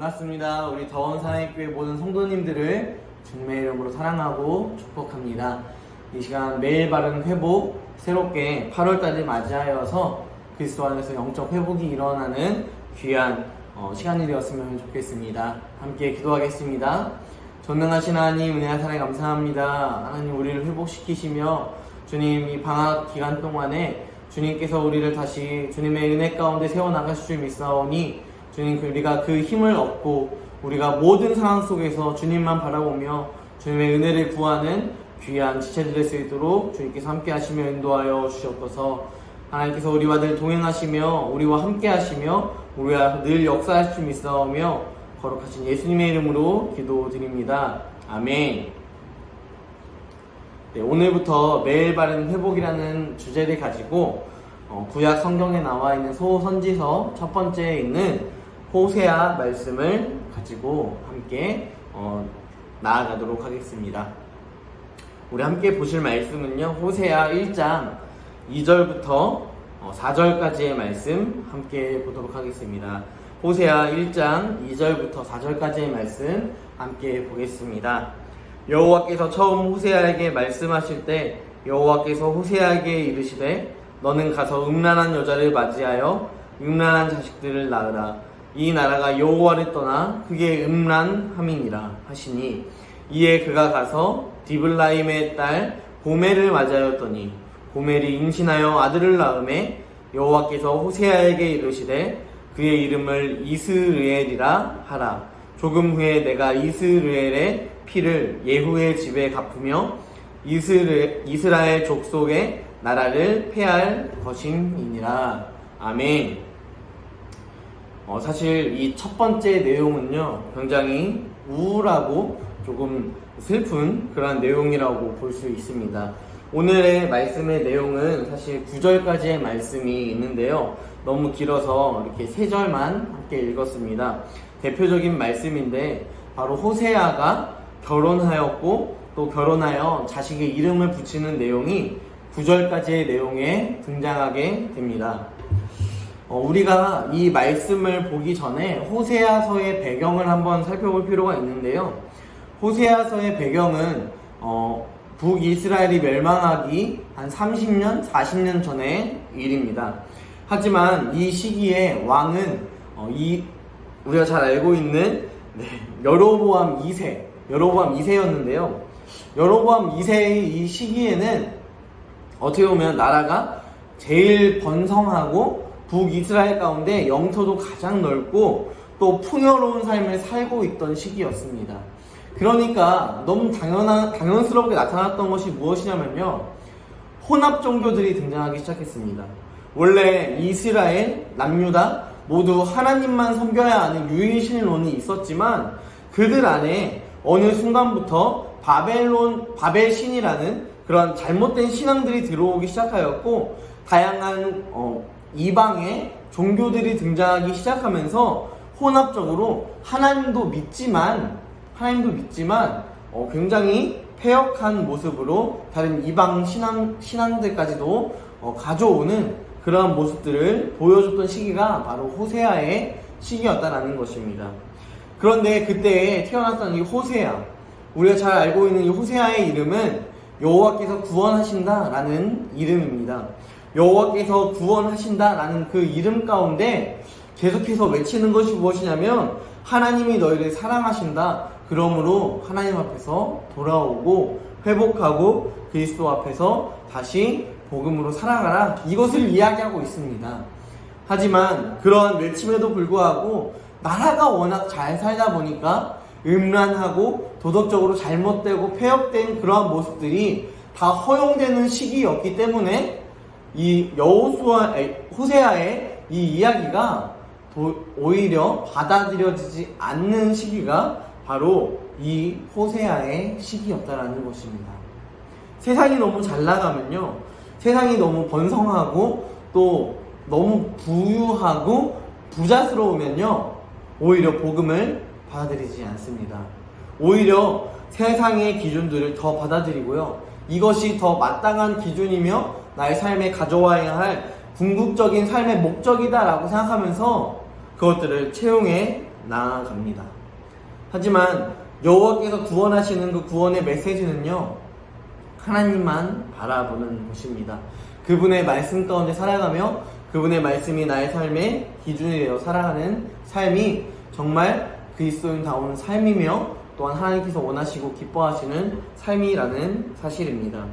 반갑습니다. 우리 더원사랑교회 모든 성도님들을 주님의 이름으로 사랑하고 축복합니다. 이 시간 매일 바른 회복, 새롭게 8월달을 맞이하여서 그리스도 안에서 영적 회복이 일어나는 귀한 시간이 되었으면 좋겠습니다. 함께 기도하겠습니다. 전능하신 하나님, 은혜와 사랑에 감사합니다. 하나님, 우리를 회복시키시며 주님, 이 방학 기간 동안에 주님께서 우리를 다시 주님의 은혜 가운데 세워나가실 줄 믿사오니 주님, 우리가 그 힘을 얻고 우리가 모든 상황 속에서 주님만 바라보며 주님의 은혜를 구하는 귀한 지체들 될 수 있도록 주님께서 함께 하시며 인도하여 주셨소서. 하나님께서 우리와 늘 동행하시며 우리와 함께 하시며 우리와 늘 역사하실 줄 믿사오며 거룩하신 예수님의 이름으로 기도드립니다. 아멘. 네, 오늘부터 매일 바른 회복이라는 주제를 가지고 구약 성경에 나와 있는 소선지서 첫 번째에 있는 호세아 말씀을 가지고 함께 나아가도록 하겠습니다. 우리 함께 보실 말씀은요, 호세아 1장 2절부터 4절까지의 말씀 함께 보도록 하겠습니다. 호세아 1장 2절부터 4절까지의 말씀 함께 보겠습니다. 여호와께서 처음 호세아에게 말씀하실 때 여호와께서 호세아에게 이르시되 너는 가서 음란한 여자를 맞이하여 음란한 자식들을 낳으라. 이 나라가 여호와를 떠나 그게 음란함이니라 하시니 이에 그가 가서 디블라임의 딸 고멜을 맞이하였더니 고멜이 임신하여 아들을 낳음에 여호와께서 호세아에게 이르시되 그의 이름을 이스르엘이라 하라. 조금 후에 내가 이스르엘의 피를 예후의 집에 갚으며 이스라엘 족속의 나라를 폐할 것임이니라. 아멘. 사실 이 첫 번째 내용은요, 굉장히 우울하고 조금 슬픈 그런 내용이라고 볼 수 있습니다. 오늘의 말씀의 내용은 사실 9절까지의 말씀이 있는데요, 너무 길어서 이렇게 3절만 함께 읽었습니다. 대표적인 말씀인데 바로 호세아가 결혼하였고 또 결혼하여 자식의 이름을 붙이는 내용이 9절까지의 내용에 등장하게 됩니다. 우리가 이 말씀을 보기 전에 호세아서의 배경을 한번 살펴볼 필요가 있는데요. 호세아서의 배경은 북이스라엘이 멸망하기 한 30년, 40년 전의 일입니다. 하지만 이 시기에 왕은 우리가 잘 알고 있는 여로보암 2세였는데요. 여로보암 2세의 이 시기에는 어떻게 보면 나라가 제일 번성하고 북이스라엘 가운데 영토도 가장 넓고 또 풍요로운 삶을 살고 있던 시기였습니다. 그러니까 너무 당연스럽게 나타났던 것이 무엇이냐면요, 혼합 종교들이 등장하기 시작했습니다. 원래 이스라엘, 남유다 모두 하나님만 섬겨야 하는 유일신론이 있었지만 그들 안에 어느 순간부터 바벨신이라는 그런 잘못된 신앙들이 들어오기 시작하였고 다양한 이방의 종교들이 등장하기 시작하면서 혼합적으로 하나님도 믿지만 굉장히 패역한 모습으로 다른 이방 신앙들까지도 가져오는 그러한 모습들을 보여줬던 시기가 바로 호세아의 시기였다라는 것입니다. 그런데 그때 태어났던 이 호세아, 우리가 잘 알고 있는 이 호세아의 이름은 여호와께서 구원하신다라는 이름입니다. 여호와께서 구원하신다라는 그 이름 가운데 계속해서 외치는 것이 무엇이냐면 하나님이 너희를 사랑하신다. 그러므로 하나님 앞에서 돌아오고 회복하고 그리스도 앞에서 다시 복음으로 살아가라. 이것을 이야기하고 있습니다. 하지만 그러한 외침에도 불구하고 나라가 워낙 잘 살다 보니까 음란하고 도덕적으로 잘못되고 폐역된 그러한 모습들이 다 허용되는 시기였기 때문에 이 호세아의 이 이야기가 오히려 받아들여지지 않는 시기가 바로 이 호세아의 시기였다라는 것입니다. 세상이 너무 잘 나가면요, 세상이 너무 번성하고 또 너무 부유하고 부자스러우면요, 오히려 복음을 받아들이지 않습니다. 오히려 세상의 기준들을 더 받아들이고요, 이것이 더 마땅한 기준이며 나의 삶에 가져와야 할 궁극적인 삶의 목적이다 라고 생각하면서 그것들을 채용해 나아갑니다. 하지만 여호와께서 구원하시는 그 구원의 메시지는요, 하나님만 바라보는 것입니다. 그분의 말씀 가운데 살아가며 그분의 말씀이 나의 삶의 기준이 되어 살아가는 삶이 정말 그리스도인다운 삶이며 또한 하나님께서 원하시고 기뻐하시는 삶이라는 사실입니다.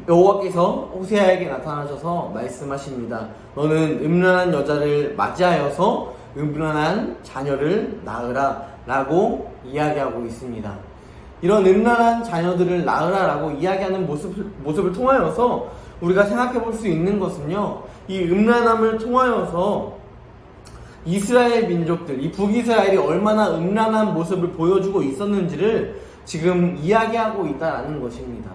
여호와께서 호세아에게 나타나셔서 말씀하십니다. 너는 음란한 여자를 맞이하여서 음란한 자녀를 낳으라 라고 이야기하고 있습니다. 이런 음란한 자녀들을 낳으라 라고 이야기하는 모습을 통하여서 우리가 생각해 볼 수 있는 것은요, 이 음란함을 통하여서 이스라엘 민족들, 이 북이스라엘이 얼마나 음란한 모습을 보여주고 있었는지를 지금 이야기하고 있다는 것입니다.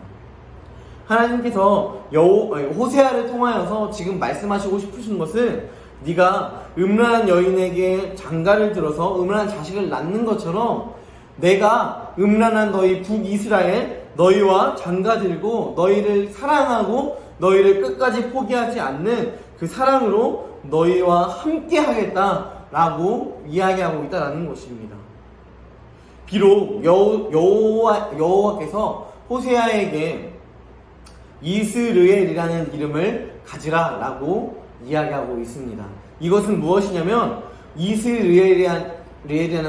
하나님께서 호세아를 통하여서 지금 말씀하시고 싶으신 것은 네가 음란한 여인에게 장가를 들어서 음란한 자식을 낳는 것처럼 내가 음란한 너희 북이스라엘 너희와 장가들고 너희를 사랑하고 너희를 끝까지 포기하지 않는 그 사랑으로 너희와 함께 하겠다라고 이야기하고 있다는 것입니다. 비록 여호와께서 호세아에게 이스르엘이라는 이름을 가지라라고 이야기하고 있습니다. 이것은 무엇이냐면 이스르엘이라는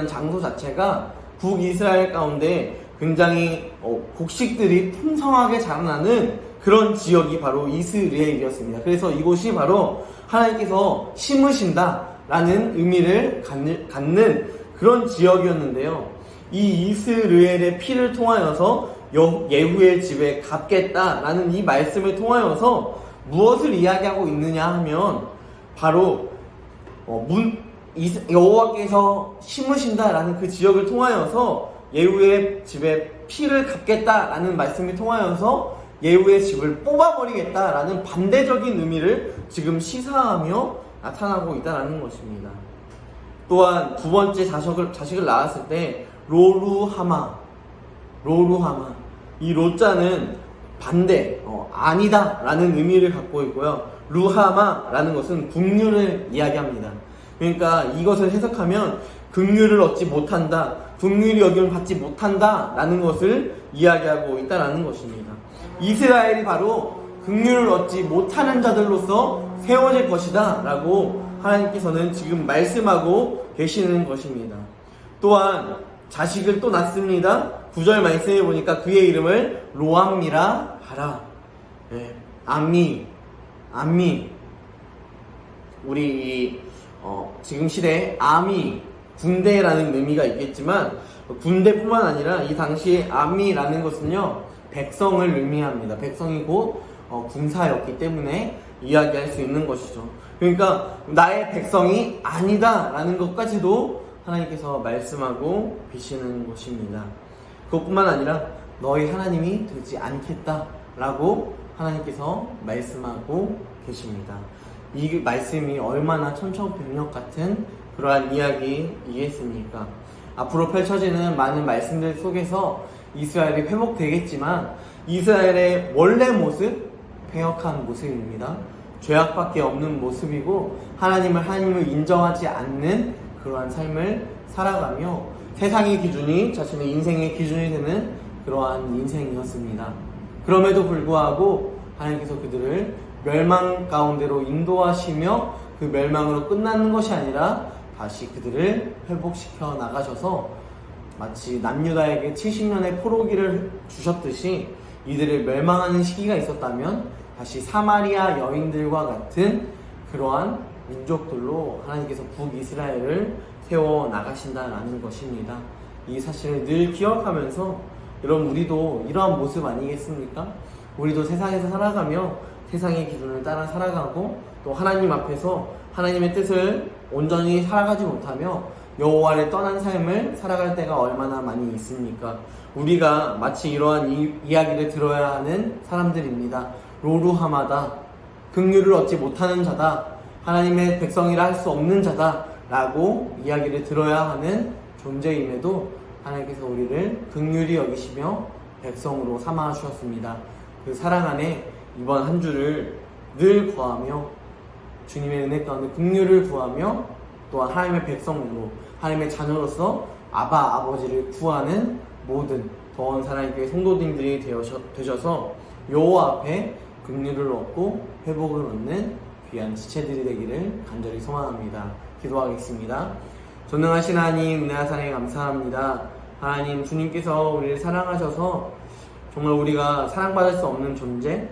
장소 자체가 북이스라엘 가운데 굉장히 곡식들이 풍성하게 자라나는 그런 지역이 바로 이스라엘이었습니다. 그래서 이곳이 바로 하나님께서 심으신다라는 의미를 갖는 그런 지역이었는데요. 이 이스라엘의 피를 통하여서 예후의 집에 갚겠다라는 이 말씀을 통하여서 무엇을 이야기하고 있느냐 하면 바로 여호와께서 심으신다라는 그 지역을 통하여서 예후의 집에 피를 갚겠다라는 말씀을 통하여서 예후의 집을 뽑아버리겠다라는 반대적인 의미를 지금 시사하며 나타나고 있다는 것입니다. 또한 두 번째 자식을 낳았을 때 로루하마 이 로자는 반대, 아니다 라는 의미를 갖고 있고요. 루하마라는 것은 긍휼을 이야기합니다. 그러니까 이것을 해석하면 긍휼을 얻지 못한다, 긍휼이 여김을 받지 못한다 라는 것을 이야기하고 있다는 것입니다. 이스라엘이 바로 긍휼을 얻지 못하는 자들로서 세워질 것이다 라고 하나님께서는 지금 말씀하고 계시는 것입니다. 또한 자식을 또 낳습니다. 9절 말씀해 보니까 그의 이름을 로암미라 하라. 네. 암미 우리 지금 시대에 암이 군대라는 의미가 있겠지만 군대뿐만 아니라 이 당시에 암미라는 것은요 백성을 의미합니다. 백성이 곧 군사였기 때문에 이야기할 수 있는 것이죠. 그러니까 나의 백성이 아니다 라는 것까지도 하나님께서 말씀하고 계시는 것입니다. 그것뿐만 아니라 너희 하나님이 되지 않겠다 라고 하나님께서 말씀하고 계십니다. 이 말씀이 얼마나 천천백력 같은 그러한 이야기이겠습니까? 앞으로 펼쳐지는 많은 말씀들 속에서 이스라엘이 회복되겠지만 이스라엘의 원래 모습, 패역한 모습입니다. 죄악밖에 없는 모습이고 하나님을 인정하지 않는 그러한 삶을 살아가며 세상의 기준이 자신의 인생의 기준이 되는 그러한 인생이었습니다. 그럼에도 불구하고 하나님께서 그들을 멸망 가운데로 인도하시며 그 멸망으로 끝나는 것이 아니라 다시 그들을 회복시켜 나가셔서 마치 남유다에게 70년의 포로기를 주셨듯이 이들을 멸망하는 시기가 있었다면 다시 사마리아 여인들과 같은 그러한 민족들로 하나님께서 북이스라엘을 세워 나가신다라는 것입니다. 이 사실을 늘 기억하면서 여러분 우리도 이러한 모습 아니겠습니까? 우리도 세상에서 살아가며 세상의 기준을 따라 살아가고 또 하나님 앞에서 하나님의 뜻을 온전히 살아가지 못하며 여호와를 떠난 삶을 살아갈 때가 얼마나 많이 있습니까? 우리가 마치 이러한 이야기를 들어야 하는 사람들입니다. 로루하마다, 긍휼을 얻지 못하는 자다, 하나님의 백성이라 할 수 없는 자다 라고 이야기를 들어야 하는 존재임에도 하나님께서 우리를 긍휼히 여기시며 백성으로 삼아 주셨습니다. 그 사랑 안에 이번 한 주를 늘 거하며 주님의 은혜 가운데 긍휼을 구하며 또한 하나님의 백성으로 하나님의 자녀로서 아버지를 구하는 모든 더원 사랑교회 성도님들이 되셔서 여호와 앞에 긍휼을 얻고 회복을 얻는 귀한 지체들이 되기를 간절히 소망합니다. 기도하겠습니다. 전능하신 하나님, 은혜와 사랑에 감사합니다. 하나님, 주님께서 우리를 사랑하셔서 정말 우리가 사랑받을 수 없는 존재,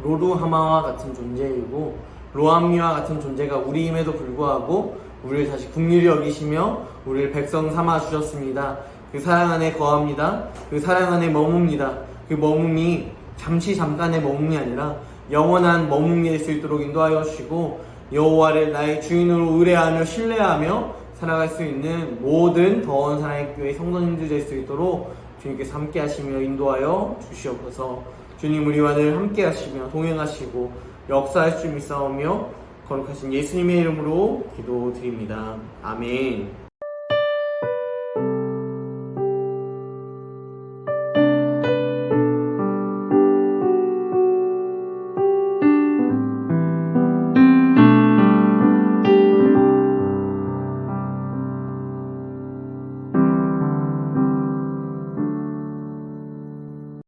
로루하마와 같은 존재이고 로암미와 같은 존재가 우리임에도 불구하고 우리를 다시 긍휼히 여기시며 우리를 백성 삼아 주셨습니다. 그 사랑 안에 거합니다. 그 사랑 안에 머뭅니다. 그 머뭅이 잠깐의 머뭅이 아니라 영원한 머뭅이 될 수 있도록 인도하여 주시고 여호와를 나의 주인으로 의뢰하며 신뢰하며 살아갈 수 있는 모든 더원 사랑의 교회 성도님들 될 수 있도록 주님께서 함께 하시며 인도하여 주시옵소서. 주님, 우리와 늘 함께 하시며 동행하시고 역사할 줄 믿사오며 거룩하신 예수님의 이름으로 기도드립니다. 아멘.